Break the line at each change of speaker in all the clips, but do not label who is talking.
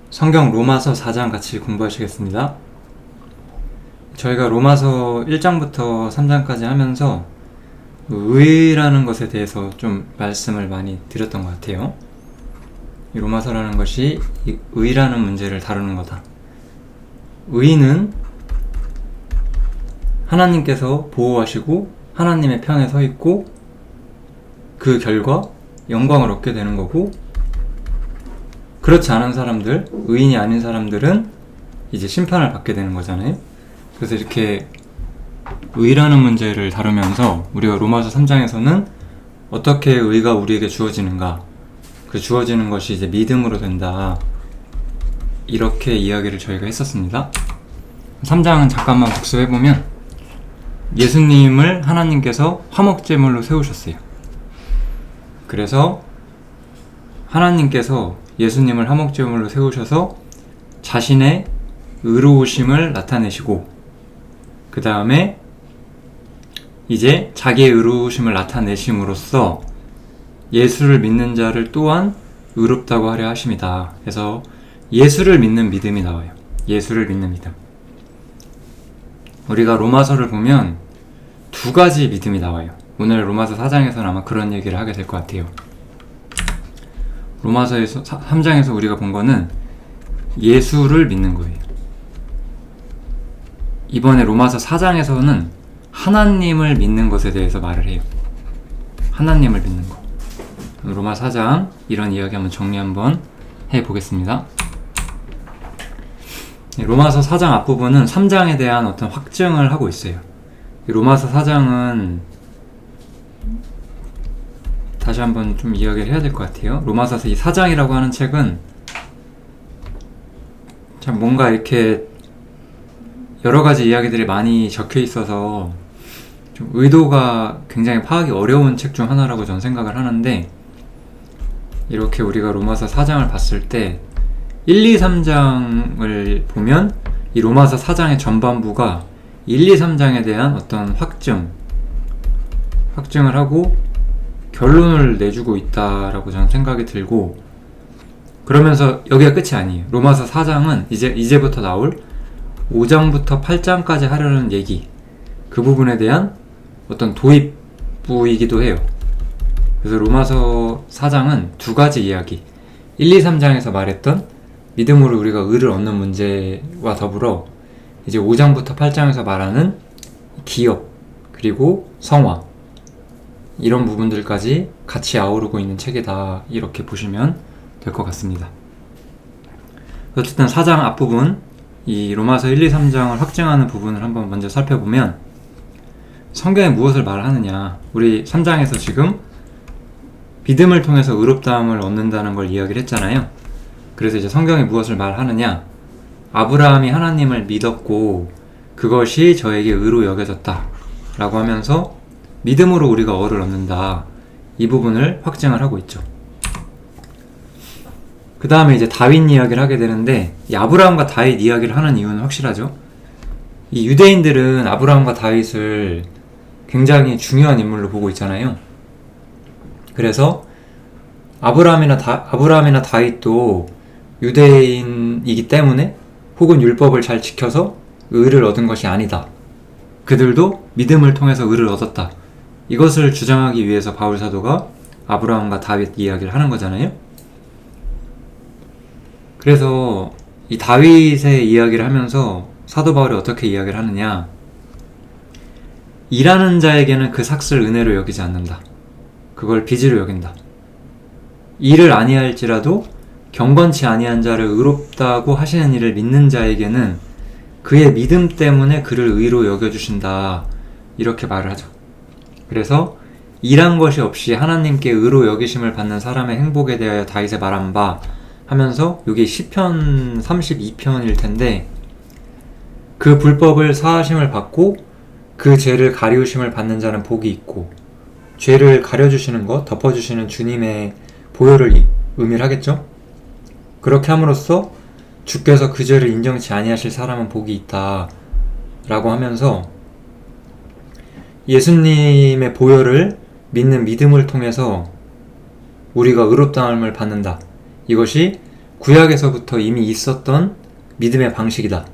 성경 로마서 4장 같이 공부하시겠습니다. 저희가 로마서 1장부터 3장까지 하면서 의라는 것에 대해서 좀 말씀을 많이 드렸던 것 같아요. 이 로마서라는 것이 이 의라는 문제를 다루는 거다. 의는 하나님께서 보호하시고 하나님의 편에 서 있고 그 결과 영광을 얻게 되는 거고, 그렇지 않은 사람들, 의인이 아닌 사람들은 이제 심판을 받게 되는 거잖아요. 그래서 이렇게 의라는 문제를 다루면서 우리가 로마서 3장에서는 어떻게 의가 우리에게 주어지는가, 그 주어지는 것이 이제 믿음으로 된다, 이렇게 이야기를 저희가 했었습니다. 3장은 잠깐만 복습해보면 예수님을 하나님께서 화목제물로 세우셨어요. 그래서 하나님께서 예수님을 화목제물로 세우셔서 자신의 의로우심을 나타내시고, 그 다음에 이제 자기의 의로우심을 나타내심으로써 예수를 믿는 자를 또한 의롭다고 하려 하심이다. 그래서 예수를 믿는 믿음이 나와요. 예수를 믿는 믿음. 우리가 로마서를 보면 두 가지 믿음이 나와요. 오늘 로마서 4장에서는 아마 그런 얘기를 하게 될 것 같아요. 로마서에서 3장에서 우리가 본 거는 예수를 믿는 거예요. 이번에 로마서 4장에서는 하나님을 믿는 것에 대해서 말을 해요. 하나님을 믿는 거. 로마 4장 이런 이야기 한번 정리 한번 해보겠습니다. 로마서 4장 앞부분은 3장에 대한 어떤 확증을 하고 있어요. 로마서 4장은 다시 한번 좀 이야기를 해야 될 것 같아요. 로마서 이 4장이라고 하는 책은 참 뭔가 이렇게 여러 가지 이야기들이 많이 적혀 있어서 좀 의도가 굉장히 파악이 어려운 책 중 하나라고 저는 생각을 하는데, 이렇게 우리가 로마서 4장을 봤을 때 1, 2, 3장을 보면 이 로마서 4장의 전반부가 1, 2, 3장에 대한 어떤 확증을 하고 결론을 내주고 있다라고 저는 생각이 들고, 그러면서 여기가 끝이 아니에요. 로마서 4장은 이제부터 나올 5장부터 8장까지 하려는 얘기, 그 부분에 대한 어떤 도입부이기도 해요. 그래서 로마서 4장은 두 가지 이야기, 1, 2, 3장에서 말했던 믿음으로 우리가 의를 얻는 문제와 더불어 이제 5장부터 8장에서 말하는 기업, 그리고 성화, 이런 부분들까지 같이 아우르고 있는 책이다, 이렇게 보시면 될 것 같습니다. 어쨌든 4장 앞부분, 이 로마서 1, 2, 3장을 확증하는 부분을 한번 먼저 살펴보면, 성경에 무엇을 말하느냐, 우리 3장에서 지금 믿음을 통해서 의롭다함을 얻는다는 걸 이야기를 했잖아요. 그래서 이제 성경에 무엇을 말하느냐, 아브라함이 하나님을 믿었고 그것이 저에게 의로 여겨졌다 라고 하면서 믿음으로 우리가 의를 얻는다, 이 부분을 확증을 하고 있죠. 그 다음에 이제 다윗 이야기를 하게 되는데, 이 아브라함과 다윗 이야기를 하는 이유는 확실하죠. 이 유대인들은 아브라함과 다윗을 굉장히 중요한 인물로 보고 있잖아요. 그래서 아브라함이나 다윗도 유대인이기 때문에, 혹은 율법을 잘 지켜서 의를 얻은 것이 아니다, 그들도 믿음을 통해서 의를 얻었다, 이것을 주장하기 위해서 바울 사도가 아브라함과 다윗 이야기를 하는 거잖아요. 그래서 이 다윗의 이야기를 하면서 사도 바울이 어떻게 이야기를 하느냐, 일하는 자에게는 그 삭슬 은혜로 여기지 않는다, 그걸 빚으로 여긴다. 일을 아니할지라도 경건치 아니한 자를 의롭다고 하시는 이를 믿는 자에게는 그의 믿음 때문에 그를 의로 여겨주신다, 이렇게 말을 하죠. 그래서 일한 것이 없이 하나님께 의로 여기심을 받는 사람의 행복에 대하여 다윗의 말한 바 하면서, 이게 시편 32편일 텐데, 그 불법을 사하심을 받고 그 죄를 가리우심을 받는 자는 복이 있고, 죄를 가려주시는 것, 덮어주시는 주님의 보혈을 의미를 하겠죠. 그렇게 함으로써 주께서 그 죄를 인정치 아니하실 사람은 복이 있다 라고 하면서, 예수님의 보혈을 믿는 믿음을 통해서 우리가 의롭다함을 받는다, 이것이 구약에서부터 이미 있었던 믿음의 방식이다.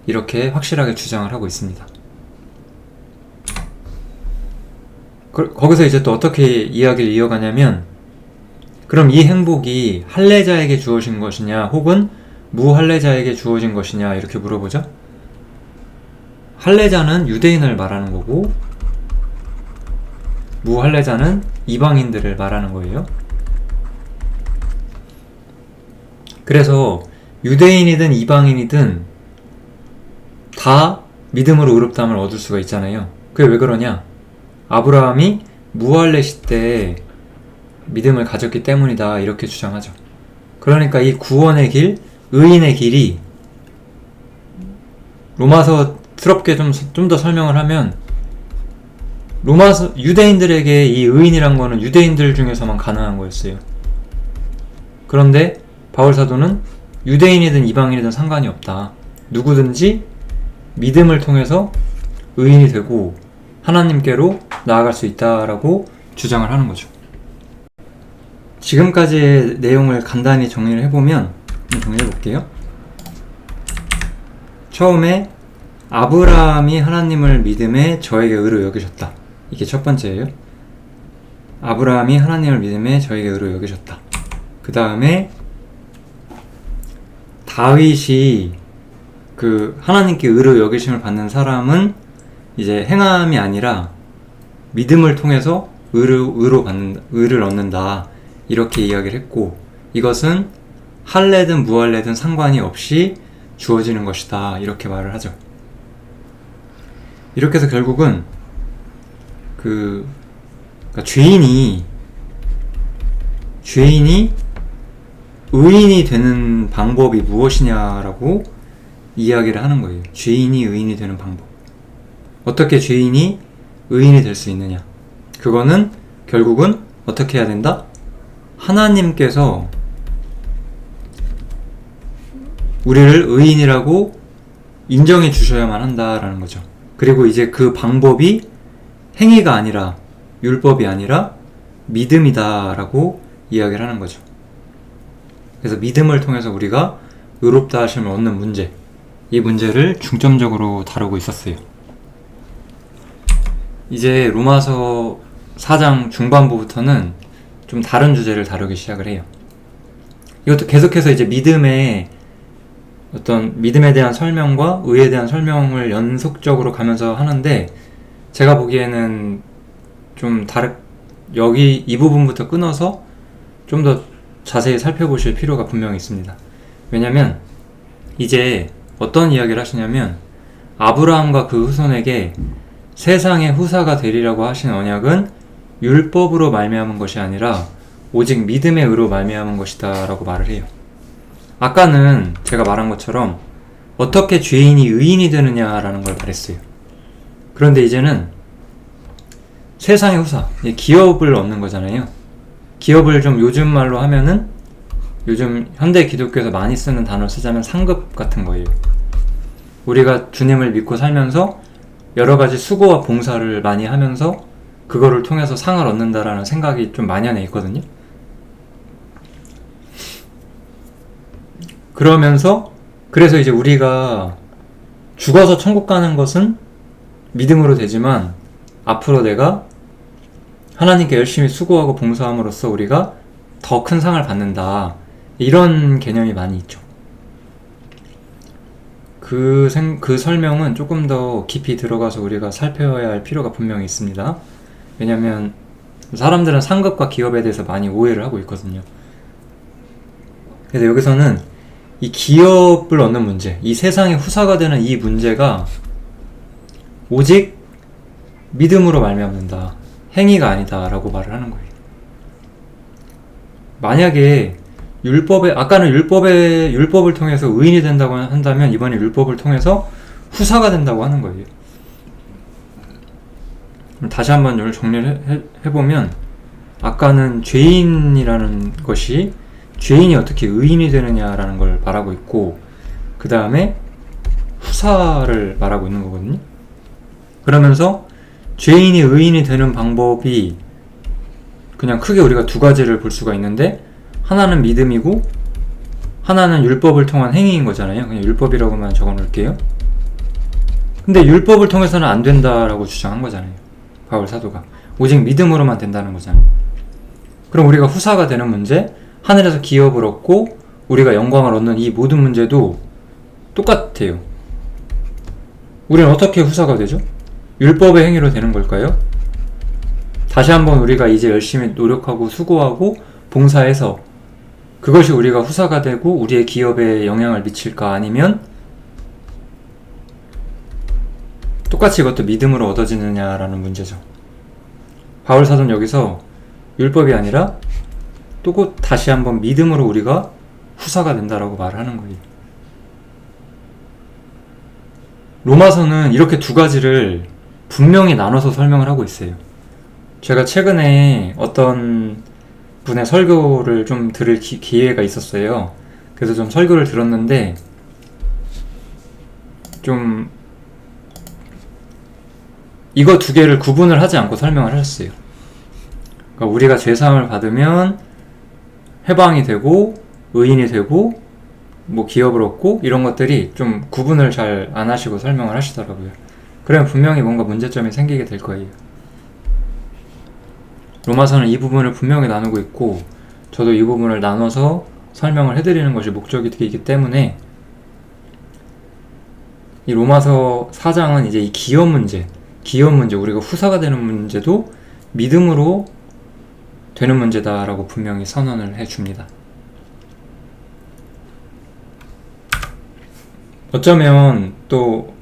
이렇게 확실하게 주장을 하고 있습니다. 거기서 이제 또 어떻게 이야기를 이어가냐면, 그럼 이 행복이 할례자에게 주어진 것이냐 혹은 무할례자에게 주어진 것이냐 이렇게 물어보죠. 할례자는 유대인을 말하는 거고 무할례자는 이방인들을 말하는 거예요. 그래서 유대인이든 이방인이든 다 믿음으로 의롭다함을 얻을 수가 있잖아요. 그게 왜 그러냐? 아브라함이 무할례 시대에 믿음을 가졌기 때문이다, 이렇게 주장하죠. 그러니까 이 구원의 길, 의인의 길이, 로마서스럽게 좀 더 설명을 하면, 유대인들에게 이 의인이란 거는 유대인들 중에서만 가능한 거였어요. 그런데 바울 사도는 유대인이든 이방인이든 상관이 없다. 누구든지 믿음을 통해서 의인이 되고 하나님께로 나아갈 수 있다라고 주장을 하는 거죠. 지금까지의 내용을 간단히 정리를 해보면, 정리해 볼게요. 처음에 아브라함이 하나님을 믿음에 저에게 의로 여기셨다. 이게 첫 번째예요. 아브라함이 하나님을 믿음에 저에게 의로 여기셨다. 그 다음에 다윗이 그 하나님께 의로 여기심을 받는 사람은 이제 행함이 아니라 믿음을 통해서 의를 얻는다. 이렇게 이야기를 했고, 이것은 할례든 무할례든 상관이 없이 주어지는 것이다. 이렇게 말을 하죠. 이렇게 해서 결국은 그러니까 죄인이 의인이 되는 방법이 무엇이냐라고 이야기를 하는 거예요. 죄인이 의인이 되는 방법. 어떻게 죄인이 의인이 될 수 있느냐? 그거는 결국은 어떻게 해야 된다? 하나님께서 우리를 의인이라고 인정해 주셔야만 한다라는 거죠. 그리고 이제 그 방법이 행위가 아니라, 율법이 아니라 믿음이다라고 이야기를 하는 거죠. 그래서 믿음을 통해서 우리가 의롭다 하심을 얻는 문제, 이 문제를 중점적으로 다루고 있었어요. 이제 로마서 4장 중반부부터는 좀 다른 주제를 다루기 시작을 해요. 이것도 계속해서 이제 믿음에 대한 설명과 의에 대한 설명을 연속적으로 가면서 하는데, 제가 보기에는 좀 여기 이 부분부터 끊어서 좀 더 자세히 살펴보실 필요가 분명히 있습니다. 왜냐면 이제 어떤 이야기를 하시냐면, 아브라함과 그 후손에게 세상의 후사가 되리라고 하신 언약은 율법으로 말미암은 것이 아니라 오직 믿음의 의로 말미암은 것이다 라고 말을 해요. 아까는 제가 말한 것처럼 어떻게 죄인이 의인이 되느냐라는 걸 말했어요. 그런데 이제는 세상의 후사, 기업을 얻는 거잖아요. 기업을 좀 요즘 말로 하면은, 요즘 현대 기독교에서 많이 쓰는 단어를 쓰자면 상급 같은 거예요. 우리가 주님을 믿고 살면서 여러 가지 수고와 봉사를 많이 하면서 그거를 통해서 상을 얻는다라는 생각이 좀 만연해 있거든요. 그래서 이제 우리가 죽어서 천국 가는 것은 믿음으로 되지만, 앞으로 내가 하나님께 열심히 수고하고 봉사함으로써 우리가 더 큰 상을 받는다, 이런 개념이 많이 있죠. 그 설명은 조금 더 깊이 들어가서 우리가 살펴야 할 필요가 분명히 있습니다. 왜냐면 사람들은 상급과 기업에 대해서 많이 오해를 하고 있거든요. 그래서 여기서는 이 기업을 얻는 문제, 이 세상의 후사가 되는 이 문제가 오직 믿음으로 말미암는다, 행위가 아니다 라고 말을 하는 거예요. 만약에 아까는 율법을 통해서 의인이 된다고 한다면, 이번에 율법을 통해서 후사가 된다고 하는 거예요. 다시 한번 이걸 정리를 해보면, 아까는 죄인이라는 것이, 죄인이 어떻게 의인이 되느냐라는 걸 말하고 있고, 그 다음에 후사를 말하고 있는 거거든요. 그러면서 죄인이 의인이 되는 방법이 그냥 크게 우리가 두 가지를 볼 수가 있는데, 하나는 믿음이고 하나는 율법을 통한 행위인 거잖아요. 그냥 율법이라고만 적어 놓을게요. 근데 율법을 통해서는 안 된다라고 주장한 거잖아요. 바울 사도가. 오직 믿음으로만 된다는 거잖아요. 그럼 우리가 후사가 되는 문제, 하늘에서 기업을 얻고 우리가 영광을 얻는 이 모든 문제도 똑같아요. 우리는 어떻게 후사가 되죠? 율법의 행위로 되는 걸까요? 다시 한번 우리가 이제 열심히 노력하고 수고하고 봉사해서 그것이 우리가 후사가 되고 우리의 기업에 영향을 미칠까? 아니면 똑같이 이것도 믿음으로 얻어지느냐라는 문제죠. 바울 사도는 여기서 율법이 아니라 또 다시 한번 믿음으로 우리가 후사가 된다라고 말하는 거예요. 로마서는 이렇게 두 가지를 분명히 나눠서 설명을 하고 있어요. 제가 최근에 어떤 분의 설교를 좀 들을 기회가 있었어요. 그래서 좀 설교를 들었는데 좀 이거 두 개를 구분을 하지 않고 설명을 하셨어요. 그러니까 우리가 죄사함을 받으면 해방이 되고 의인이 되고 뭐 기업을 얻고 이런 것들이 좀 구분을 잘 안 하시고 설명을 하시더라고요. 그러면 분명히 뭔가 문제점이 생기게 될 거예요. 로마서는 이 부분을 분명히 나누고 있고 저도 이 부분을 나눠서 설명을 해드리는 것이 목적이기 때문에 이 로마서 4장은 이제 이 기업 문제 우리가 후사가 되는 문제도 믿음으로 되는 문제다라고 분명히 선언을 해줍니다. 어쩌면 또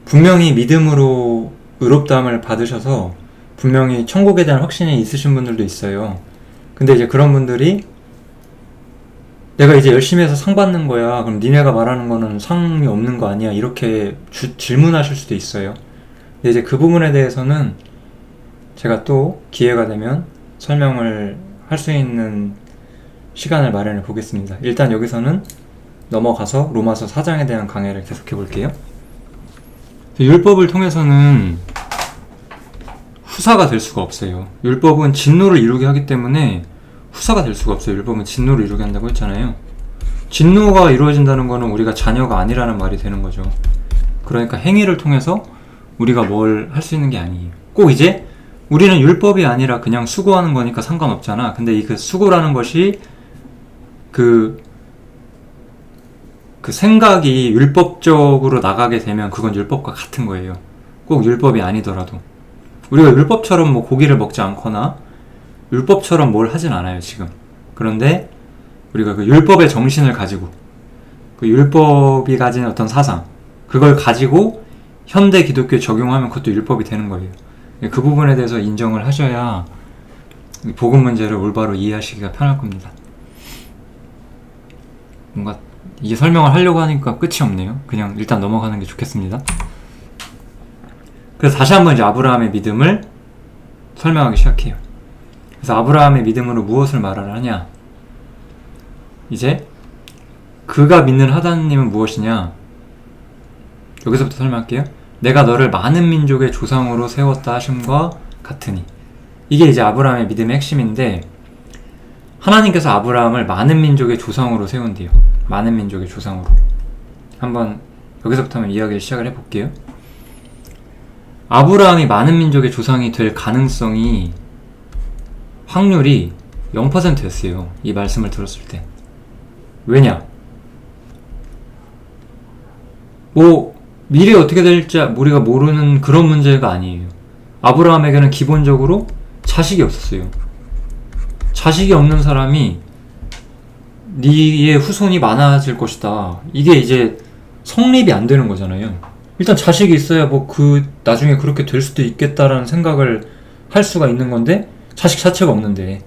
분명히 믿음으로 의롭다함을 받으셔서 분명히 천국에 대한 확신이 있으신 분들도 있어요. 근데 이제 그런 분들이 내가 이제 열심히 해서 상 받는 거야. 그럼 니네가 말하는 거는 상이 없는 거 아니야? 이렇게 질문하실 수도 있어요. 근데 이제 그 부분에 대해서는 제가 또 기회가 되면 설명을 할 수 있는 시간을 마련해 보겠습니다. 일단 여기서는 넘어가서 로마서 4장에 대한 강의를 계속해 볼게요. 율법을 통해서는 후사가 될 수가 없어요. 율법은 진노를 이루게 하기 때문에 후사가 될 수가 없어요. 율법은 진노를 이루게 한다고 했잖아요. 진노가 이루어진다는 거는 우리가 자녀가 아니라는 말이 되는 거죠. 그러니까 행위를 통해서 우리가 뭘 할 수 있는 게 아니에요. 꼭 이제 우리는 율법이 아니라 그냥 수고하는 거니까 상관없잖아. 근데 이 그 수고라는 것이 그 생각이 율법적으로 나가게 되면 그건 율법과 같은 거예요. 꼭 율법이 아니더라도. 우리가 율법처럼 뭐 고기를 먹지 않거나 율법처럼 뭘 하진 않아요, 지금. 그런데 우리가 그 율법의 정신을 가지고 그 율법이 가진 어떤 사상, 그걸 가지고 현대 기독교에 적용하면 그것도 율법이 되는 거예요. 그 부분에 대해서 인정을 하셔야 복음 문제를 올바로 이해하시기가 편할 겁니다. 뭔가 이게 설명을 하려고 하니까 끝이 없네요. 그냥 일단 넘어가는 게 좋겠습니다. 그래서 다시 한번 이제 아브라함의 믿음을 설명하기 시작해요. 그래서 아브라함의 믿음으로 무엇을 말하느냐? 이제 그가 믿는 하나님은 무엇이냐? 여기서부터 설명할게요. 내가 너를 많은 민족의 조상으로 세웠다 하심과 같으니. 이게 이제 아브라함의 믿음의 핵심인데 하나님께서 아브라함을 많은 민족의 조상으로 세운대요. 많은 민족의 조상으로. 한번 여기서부터 한번 이야기를 시작을 해볼게요. 아브라함이 많은 민족의 조상이 될 가능성이 확률이 0%였어요. 이 말씀을 들었을 때. 왜냐? 뭐 미래 어떻게 될지 우리가 모르는 그런 문제가 아니에요. 아브라함에게는 기본적으로 자식이 없었어요. 자식이 없는 사람이 네의 후손이 많아질 것이다. 이게 이제 성립이 안 되는 거잖아요. 일단 자식이 있어야 뭐 나중에 그렇게 될 수도 있겠다라는 생각을 할 수가 있는 건데 자식 자체가 없는데.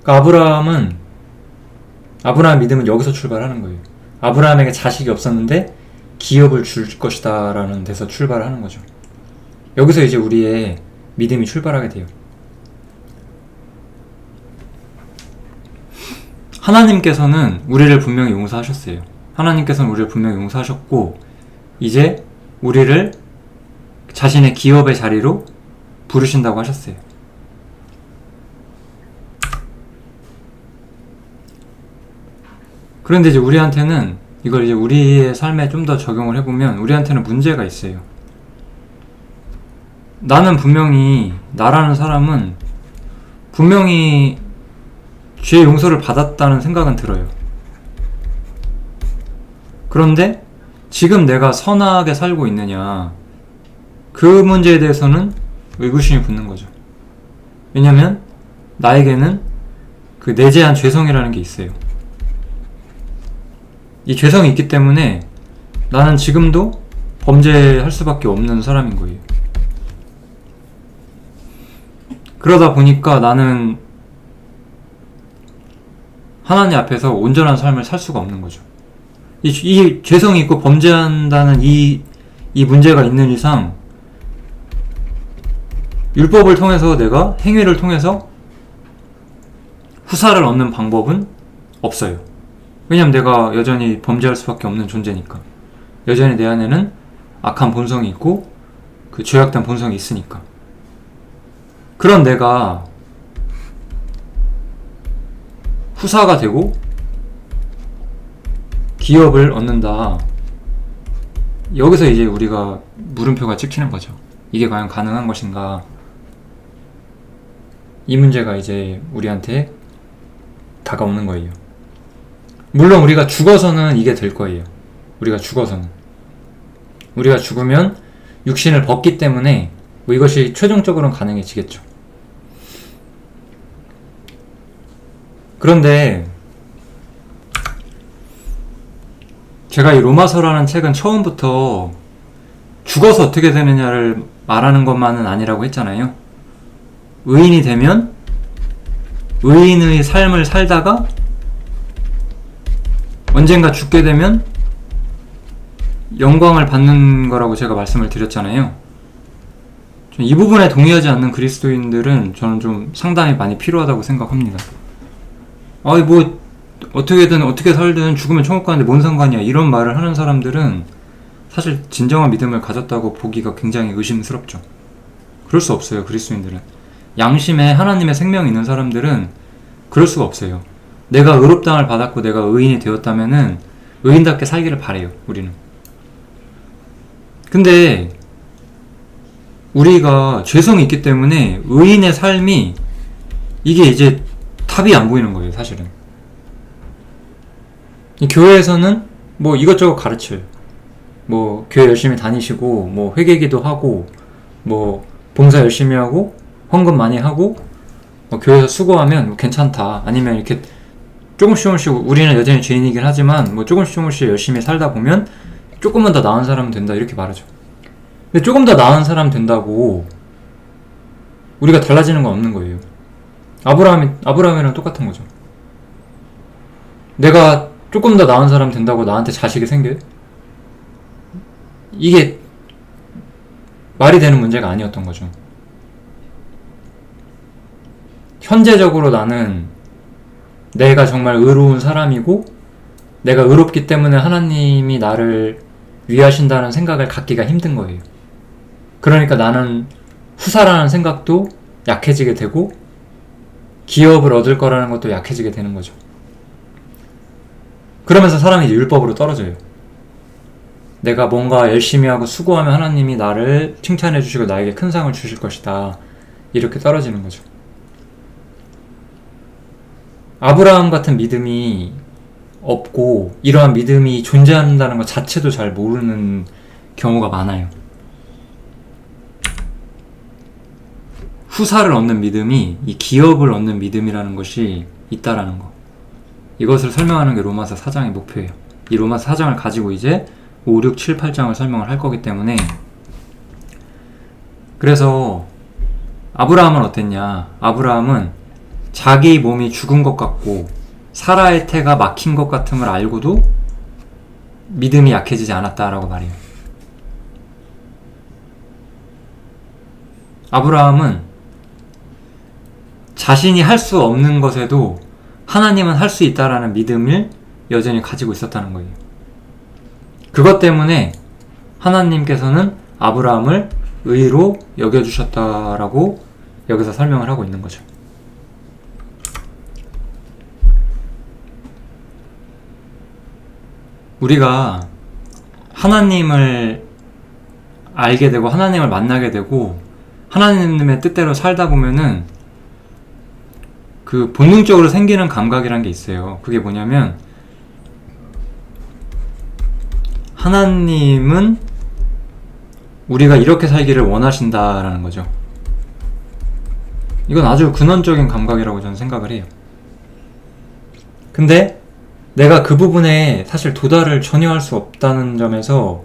그러니까 아브라함의 믿음은 여기서 출발하는 거예요. 아브라함에게 자식이 없었는데 기업을 줄 것이다 라는 데서 출발하는 거죠. 여기서 이제 우리의 믿음이 출발하게 돼요. 하나님께서는 우리를 분명히 용서하셨어요. 하나님께서는 우리를 분명히 용서하셨고 이제 우리를 자신의 기업의 자리로 부르신다고 하셨어요. 그런데 이제 우리한테는 이걸 이제 우리의 삶에 좀 더 적용을 해보면 우리한테는 문제가 있어요. 나는 분명히, 나라는 사람은 분명히 죄의 용서를 받았다는 생각은 들어요. 그런데 지금 내가 선하게 살고 있느냐, 그 문제에 대해서는 의구심이 붙는 거죠. 왜냐면 나에게는 그 내재한 죄성이라는 게 있어요. 이 죄성이 있기 때문에 나는 지금도 범죄할 수밖에 없는 사람인 거예요. 그러다 보니까 나는 하나님 앞에서 온전한 삶을 살 수가 없는 거죠. 이 죄성이 있고 범죄한다는 이 문제가 있는 이상 율법을 통해서, 내가 행위를 통해서 후사를 얻는 방법은 없어요. 왜냐면 내가 여전히 범죄할 수밖에 없는 존재니까. 여전히 내 안에는 악한 본성이 있고 그 죄악된 본성이 있으니까. 그런 내가 후사가 되고 기업을 얻는다. 여기서 이제 우리가 물음표가 찍히는 거죠. 이게 과연 가능한 것인가? 이 문제가 이제 우리한테 다가오는 거예요. 물론 우리가 죽어서는 이게 될 거예요. 우리가 죽어서는. 우리가 죽으면 육신을 벗기 때문에 뭐 이것이 최종적으로는 가능해지겠죠. 그런데 제가 이 로마서라는 책은 처음부터 죽어서 어떻게 되느냐를 말하는 것만은 아니라고 했잖아요. 의인이 되면 의인의 삶을 살다가 언젠가 죽게 되면 영광을 받는 거라고 제가 말씀을 드렸잖아요. 이 부분에 동의하지 않는 그리스도인들은 저는 좀 상당히 많이 필요하다고 생각합니다. 뭐 어떻게든 어떻게 살든 죽으면 천국 가는데 뭔 상관이야, 이런 말을 하는 사람들은 사실 진정한 믿음을 가졌다고 보기가 굉장히 의심스럽죠. 그럴 수 없어요. 그리스도인들은, 양심에 하나님의 생명이 있는 사람들은 그럴 수가 없어요. 내가 의롭다함을 받았고 내가 의인이 되었다면은 의인답게 살기를 바래요. 우리는. 근데 우리가 죄성이 있기 때문에 의인의 삶이, 이게 이제 답이 안 보이는 거예요. 사실은 이 교회에서는 뭐 이것저것 가르쳐요. 뭐 교회 열심히 다니시고 뭐 회개기도 하고 뭐 봉사 열심히 하고 헌금 많이 하고 뭐 교회에서 수고하면 뭐 괜찮다. 아니면 이렇게 조금씩 우리는 여전히 죄인이긴 하지만 뭐 조금씩 열심히 살다 보면 조금만 더 나은 사람 된다, 이렇게 말하죠. 근데 조금 더 나은 사람 된다고 우리가 달라지는 건 없는 거예요. 아브라함이랑 똑같은 거죠. 내가 조금 더 나은 사람 된다고 나한테 자식이 생겨요? 이게 말이 되는 문제가 아니었던 거죠. 현재적으로 나는 내가 정말 의로운 사람이고 내가 의롭기 때문에 하나님이 나를 위하신다는 생각을 갖기가 힘든 거예요. 그러니까 나는 후사라는 생각도 약해지게 되고 기업을 얻을 거라는 것도 약해지게 되는 거죠. 그러면서 사람이 이제 율법으로 떨어져요. 내가 뭔가 열심히 하고 수고하면 하나님이 나를 칭찬해 주시고 나에게 큰 상을 주실 것이다, 이렇게 떨어지는 거죠. 아브라함 같은 믿음이 없고 이러한 믿음이 존재한다는 것 자체도 잘 모르는 경우가 많아요. 후사를 얻는 믿음이 이 기업을 얻는 믿음이라는 것이 있다라는 거, 이것을 설명하는 게 로마서 4장의 목표예요. 이 로마서 4장을 가지고 이제 5, 6, 7, 8장을 설명을 할 거기 때문에. 그래서 아브라함은 어땠냐? 아브라함은 자기 몸이 죽은 것 같고 사라의 태가 막힌 것 같음을 알고도 믿음이 약해지지 않았다라고 말해요. 아브라함은 자신이 할 수 없는 것에도 하나님은 할 수 있다라는 믿음을 여전히 가지고 있었다는 거예요. 그것 때문에 하나님께서는 아브라함을 의로 여겨주셨다라고 여기서 설명을 하고 있는 거죠. 우리가 하나님을 알게 되고 하나님을 만나게 되고 하나님의 뜻대로 살다 보면은 그 본능적으로 생기는 감각이란 게 있어요. 그게 뭐냐면 하나님은 우리가 이렇게 살기를 원하신다라는 거죠. 이건 아주 근원적인 감각이라고 저는 생각을 해요. 근데 내가 그 부분에 사실 도달을 전혀 할 수 없다는 점에서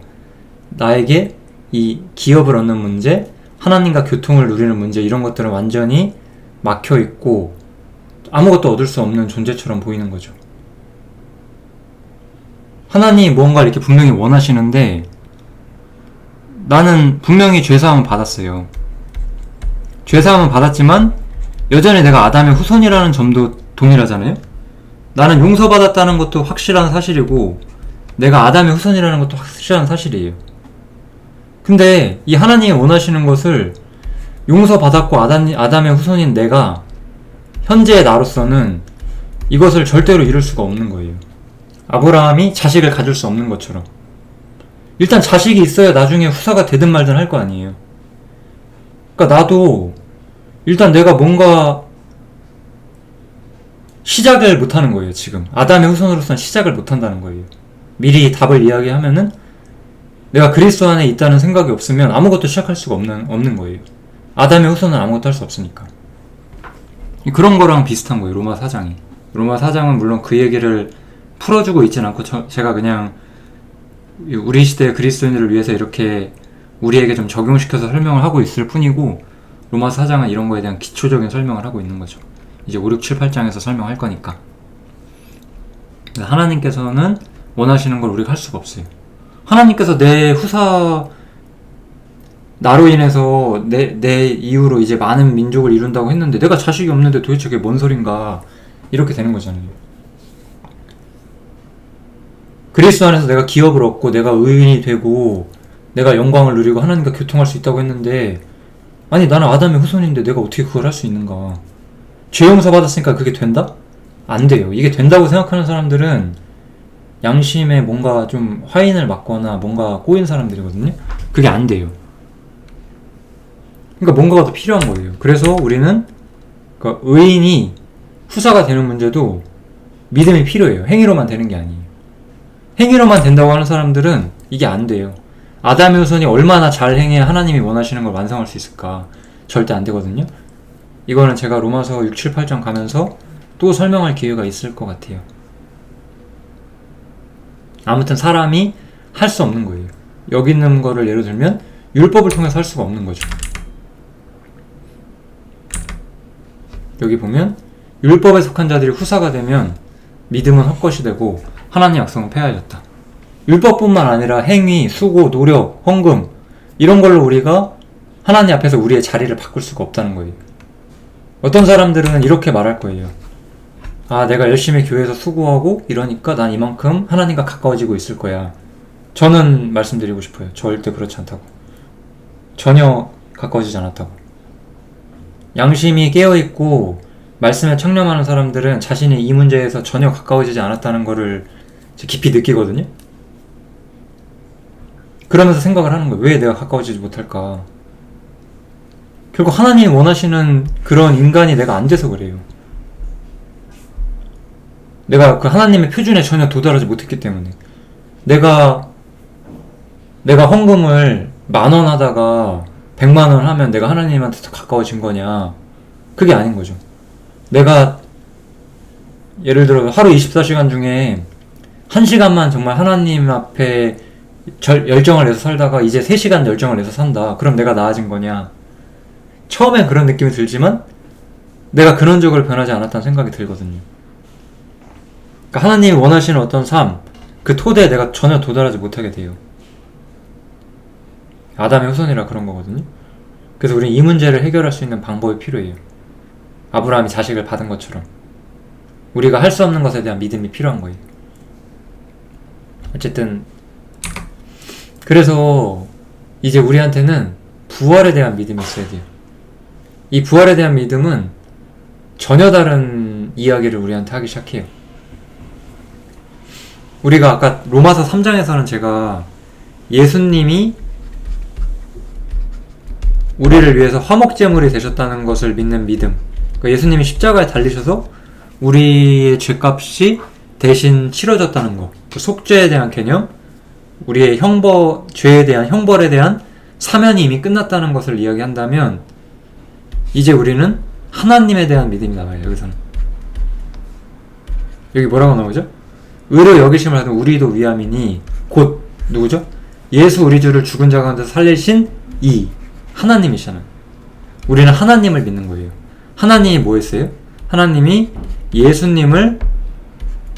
나에게 이 기업을 얻는 문제, 하나님과 교통을 누리는 문제, 이런 것들은 완전히 막혀있고 아무것도 얻을 수 없는 존재처럼 보이는 거죠. 하나님이 무언가를 이렇게 분명히 원하시는데 나는 분명히 죄사함을 받았어요. 죄사함은 받았지만 여전히 내가 아담의 후손이라는 점도 동일하잖아요. 나는 용서받았다는 것도 확실한 사실이고 내가 아담의 후손이라는 것도 확실한 사실이에요. 근데 이 하나님이 원하시는 것을 용서받았고 아담의 후손인 내가 현재의 나로서는 이것을 절대로 이룰 수가 없는 거예요. 아브라함이 자식을 가질 수 없는 것처럼. 일단 자식이 있어야 나중에 후사가 되든 말든 할 거 아니에요. 그러니까 나도 일단 내가 뭔가 시작을 못하는 거예요. 지금 아담의 후손으로서는 시작을 못한다는 거예요. 미리 답을 이야기하면은 내가 그리스도 안에 있다는 생각이 없으면 아무것도 시작할 수가 없는 거예요. 아담의 후손은 아무것도 할 수 없으니까. 그런 거랑 비슷한 거예요. 로마 4장이. 로마 4장은 물론 그 얘기를 풀어주고 있진 않고 제가 그냥 우리 시대의 그리스도인들을 위해서 이렇게 우리에게 좀 적용시켜서 설명을 하고 있을 뿐이고 로마 4장은 이런 거에 대한 기초적인 설명을 하고 있는 거죠. 이제 5, 6, 7, 8장에서 설명할 거니까. 하나님께서는 원하시는 걸 우리가 할 수가 없어요. 하나님께서 내 후사 나로 인해서 내 이후로 이제 많은 민족을 이룬다고 했는데 내가 자식이 없는데 도대체 그게 뭔 소린가, 이렇게 되는 거잖아요. 그리스도 안에서 내가 기업을 얻고 내가 의인이 되고 내가 영광을 누리고 하나님과 교통할 수 있다고 했는데 아니 나는 아담의 후손인데 내가 어떻게 그걸 할 수 있는가. 죄 용서 받았으니까 그게 된다? 안 돼요. 이게 된다고 생각하는 사람들은 양심에 뭔가 좀 화인을 맞거나 뭔가 꼬인 사람들이거든요. 그게 안 돼요. 그러니까 뭔가가 더 필요한 거예요. 그래서 우리는 그러니까 의인이 후사가 되는 문제도 믿음이 필요해요. 행위로만 되는 게 아니에요. 행위로만 된다고 하는 사람들은 이게 안 돼요. 아담의 후손이 얼마나 잘 행해야 하나님이 원하시는 걸 완성할 수 있을까? 절대 안 되거든요. 이거는 제가 로마서 6, 7, 8장 가면서 또 설명할 기회가 있을 것 같아요. 아무튼 사람이 할 수 없는 거예요. 여기 있는 거를 예를 들면 율법을 통해서 할 수가 없는 거죠. 여기 보면 율법에 속한 자들이 후사가 되면 믿음은 헛것이 되고 하나님 약속은 폐하여졌다. 율법뿐만 아니라 행위, 수고, 노력, 헌금 이런 걸로 우리가 하나님 앞에서 우리의 자리를 바꿀 수가 없다는 거예요. 어떤 사람들은 이렇게 말할 거예요. 아, 내가 열심히 교회에서 수고하고 이러니까 난 이만큼 하나님과 가까워지고 있을 거야. 저는 말씀드리고 싶어요. 절대 그렇지 않다고. 전혀 가까워지지 않았다고. 양심이 깨어있고 말씀에 청렴하는 사람들은 자신이 이 문제에서 전혀 가까워지지 않았다는 거를 깊이 느끼거든요. 그러면서 생각을 하는 거예요. 왜 내가 가까워지지 못할까? 결국 하나님이 원하시는 그런 인간이 내가 안 돼서 그래요. 내가 그 하나님의 표준에 전혀 도달하지 못했기 때문에. 내가 헌금을 10,000원 하다가 100,000원 하면 내가 하나님한테 더 가까워진 거냐? 그게 아닌 거죠. 내가 예를 들어 하루 24시간 중에 1시간만 정말 하나님 앞에 열정을 내서 살다가 이제 3시간 열정을 내서 산다. 그럼 내가 나아진 거냐? 처음엔 그런 느낌이 들지만 내가 근원적으로 변하지 않았다는 생각이 들거든요. 그러니까 하나님이 원하시는 어떤 삶, 그 토대에 내가 전혀 도달하지 못하게 돼요. 아담의 후손이라 그런 거거든요. 그래서 우리는 이 문제를 해결할 수 있는 방법이 필요해요. 아브라함이 자식을 받은 것처럼 우리가 할 수 없는 것에 대한 믿음이 필요한 거예요. 어쨌든 그래서 이제 우리한테는 부활에 대한 믿음이 있어야 돼요. 이 부활에 대한 믿음은 전혀 다른 이야기를 우리한테 하기 시작해요. 우리가 아까 로마서 3장에서는 제가 예수님이 우리를 위해서 화목제물이 되셨다는 것을 믿는 믿음, 그러니까 예수님이 십자가에 달리셔서 우리의 죄값이 대신 치러졌다는 것, 그 속죄에 대한 개념, 우리의 죄에 대한 형벌에 대한 사면이 이미 끝났다는 것을 이야기한다면, 이제 우리는 하나님에 대한 믿음이 나와요. 여기서는 여기 뭐라고 나오죠? 의로 여기심을 하던 우리도 위함이니 곧 누구죠? 예수 우리 주를 죽은 자 가운데서 살리신 이 하나님이시잖아요. 우리는 하나님을 믿는 거예요. 하나님이 뭐 했어요? 하나님이 예수님을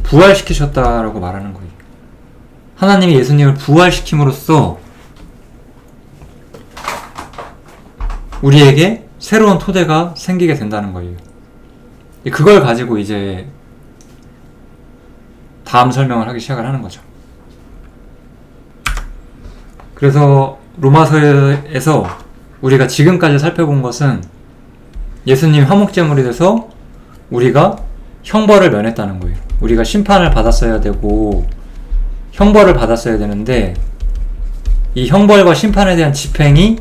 부활시키셨다라고 말하는 거예요. 하나님이 예수님을 부활시킴으로써 우리에게 새로운 토대가 생기게 된다는 거예요. 그걸 가지고 이제 다음 설명을 하기 시작을 하는 거죠. 그래서 로마서에서 우리가 지금까지 살펴본 것은 예수님이 화목제물이 돼서 우리가 형벌을 면했다는 거예요. 우리가 심판을 받았어야 되고 형벌을 받았어야 되는데 이 형벌과 심판에 대한 집행이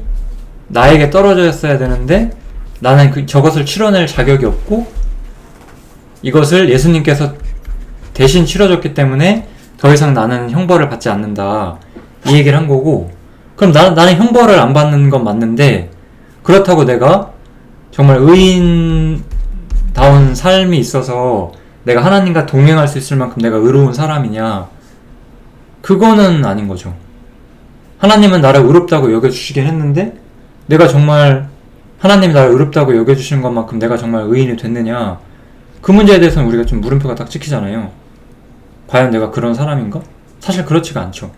나에게 떨어졌어야 되는데 나는 저것을 치러낼 자격이 없고 이것을 예수님께서 대신 치러줬기 때문에 더 이상 나는 형벌을 받지 않는다, 이 얘기를 한 거고, 그럼 나는 형벌을 안 받는 건 맞는데 그렇다고 내가 정말 의인다운 삶이 있어서 내가 하나님과 동행할 수 있을 만큼 내가 의로운 사람이냐? 그거는 아닌 거죠. 하나님은 나를 의롭다고 여겨주시긴 했는데 내가 정말 하나님이 나를 의롭다고 여겨주시는 것만큼 내가 정말 의인이 됐느냐? 그 문제에 대해서는 우리가 좀 물음표가 딱 찍히잖아요. 과연 내가 그런 사람인가? 사실 그렇지가 않죠.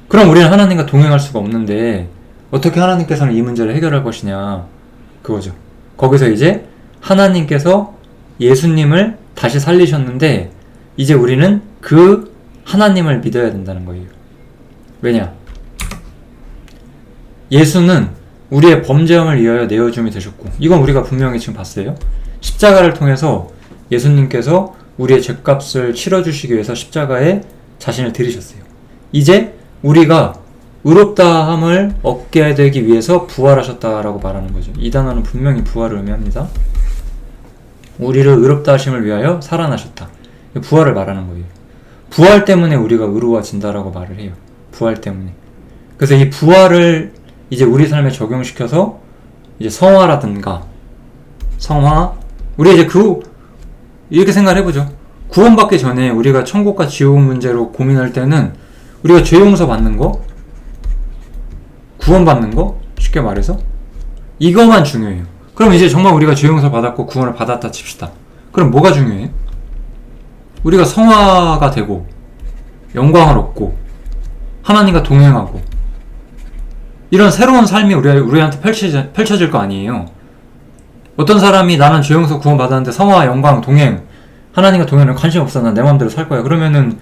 그럼 우리는 하나님과 동행할 수가 없는데 어떻게 하나님께서는 이 문제를 해결할 것이냐, 그거죠. 거기서 이제 하나님께서 예수님을 다시 살리셨는데 이제 우리는 그 하나님을 믿어야 된다는 거예요. 왜냐? 예수는 우리의 범죄함을 위하여 내어줌이 되셨고, 이건 우리가 분명히 지금 봤어요. 십자가를 통해서 예수님께서 우리의 죄값을 치러주시기 위해서 십자가에 자신을 들이셨어요. 이제 우리가 의롭다함을 얻게 되기 위해서 부활하셨다라고 말하는 거죠. 이 단어는 분명히 부활을 의미합니다. 우리를 의롭다 하심을 위하여 살아나셨다. 부활을 말하는 거예요. 부활 때문에 우리가 의로워진다라고 말을 해요. 부활 때문에. 그래서 이 부활을 이제 우리 삶에 적용시켜서 이제 성화라든가 우리 이제 이렇게 생각을 해보죠. 구원받기 전에 우리가 천국과 지옥 문제로 고민할 때는 우리가 죄 용서 받는 거, 구원받는 거, 쉽게 말해서 이거만 중요해요. 그럼 이제 정말 우리가 죄 용서 받았고 구원을 받았다 칩시다. 그럼 뭐가 중요해요? 우리가 성화가 되고 영광을 얻고 하나님과 동행하고 이런 새로운 삶이 우리한테 펼쳐질 거 아니에요. 어떤 사람이 나는 죄 용서 구원 받았는데 성화, 영광, 동행, 하나님과 동행은 관심 없어, 난 내 마음대로 살 거야, 그러면은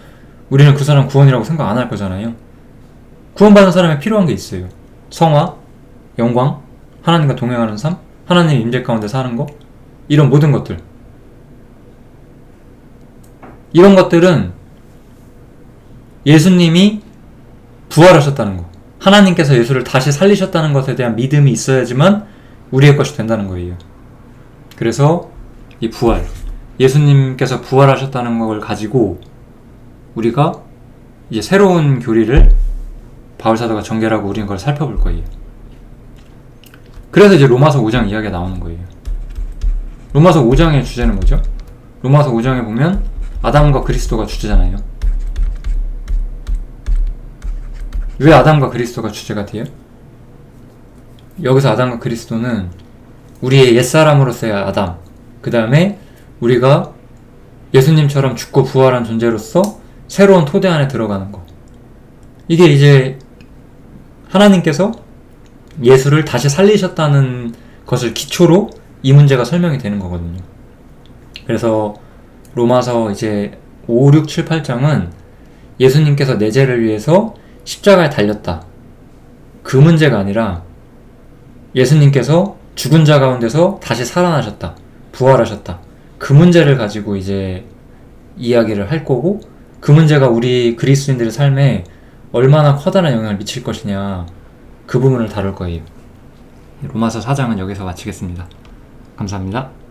우리는 그 사람 구원이라고 생각 안 할 거잖아요. 구원받은 사람에 필요한 게 있어요. 성화, 영광, 하나님과 동행하는 삶, 하나님의 임재 가운데 사는 거, 이런 모든 것들. 이런 것들은 예수님이 부활하셨다는 거, 하나님께서 예수를 다시 살리셨다는 것에 대한 믿음이 있어야지만 우리의 것이 된다는 거예요. 그래서 이 부활, 예수님께서 부활하셨다는 걸 가지고 우리가 이제 새로운 교리를 바울사도가 전개하고 우리는 그걸 살펴볼 거예요. 그래서 이제 로마서 5장 이야기가 나오는 거예요. 로마서 5장의 주제는 뭐죠? 로마서 5장에 보면 아담과 그리스도가 주제잖아요. 왜 아담과 그리스도가 주제가 돼요? 여기서 아담과 그리스도는 우리의 옛사람으로서의 아담, 그 다음에 우리가 예수님처럼 죽고 부활한 존재로서 새로운 토대 안에 들어가는 거. 이게 이제 하나님께서 예수를 다시 살리셨다는 것을 기초로 이 문제가 설명이 되는 거거든요. 그래서 로마서 이제 5, 6, 7, 8장은 예수님께서 내 죄를 위해서 십자가에 달렸다, 그 문제가 아니라 예수님께서 죽은 자 가운데서 다시 살아나셨다, 부활하셨다, 그 문제를 가지고 이제 이야기를 할 거고, 그 문제가 우리 그리스도인들의 삶에 얼마나 커다란 영향을 미칠 것이냐, 그 부분을 다룰 거예요. 로마서 4장은 여기서 마치겠습니다. 감사합니다.